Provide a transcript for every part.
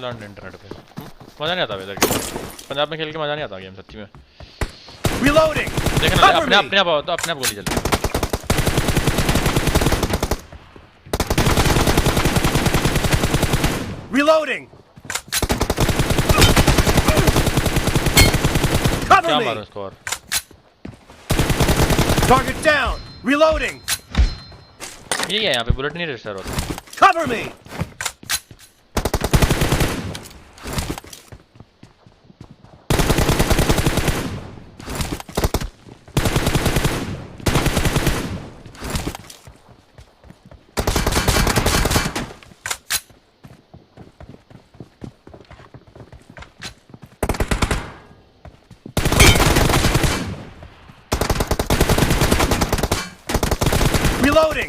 Learn internet पे मजा नहीं आता इधर पंजाब में खेल के मजा नहीं आता गेम सच्ची में Reloading. देखना अपने अपने आप गोली चल Reloading. Cover क्या me. मारूं इसको और Target down. Reloading. ये क्या यहाँ पे बुलेट नहीं रजिस्टर होता Cover me. Reloading.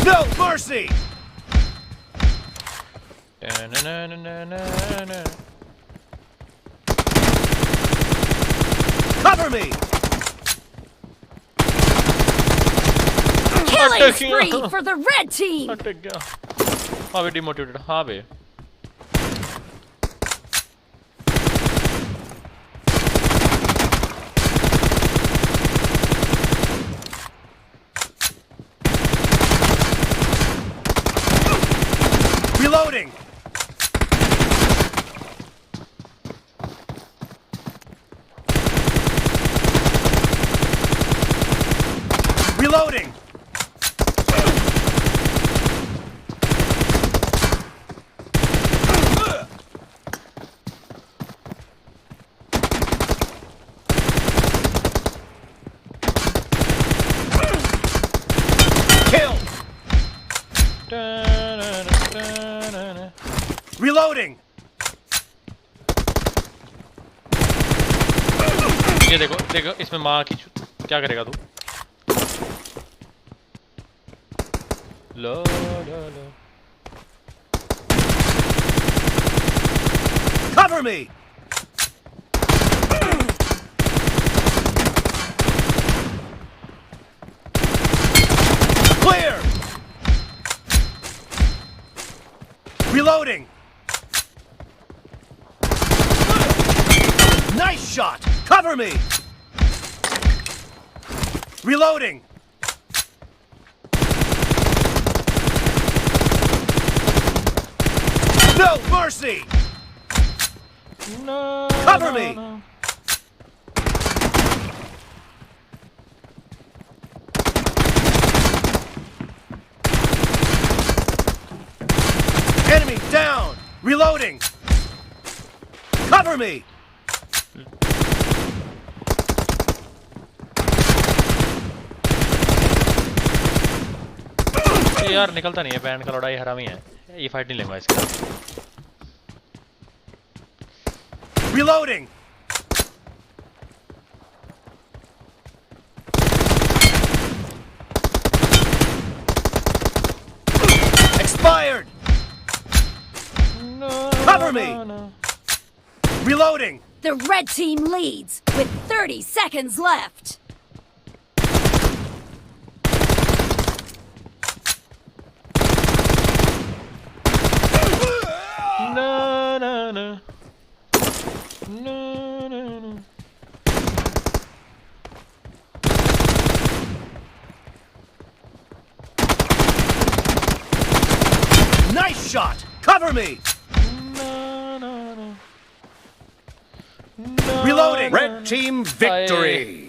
No mercy. Cover me. Killing spree for the red team. अटक गया हाँ बे डिमोटिवेटेड हाँ बे Reloading. Reloading. Kill. Reloading. ये देखो देखो इसमें माँ की क्या करेगा तू लो लो लो Cover me. Clear. Reloading. Nice shot. Cover me. Reloading. No mercy. no Cover me. Enemy down. Reloading. Cover me. ये यार निकलता नहीं है बैंड का लड़ाई हरामी है ये फाइट नहीं लेंगे इसका Reloading. Expired. no Cover me. Reloading. The red team leads with 30 seconds left. no no no no no no Nice shot. Cover me. no no no Reloading. Red team victory.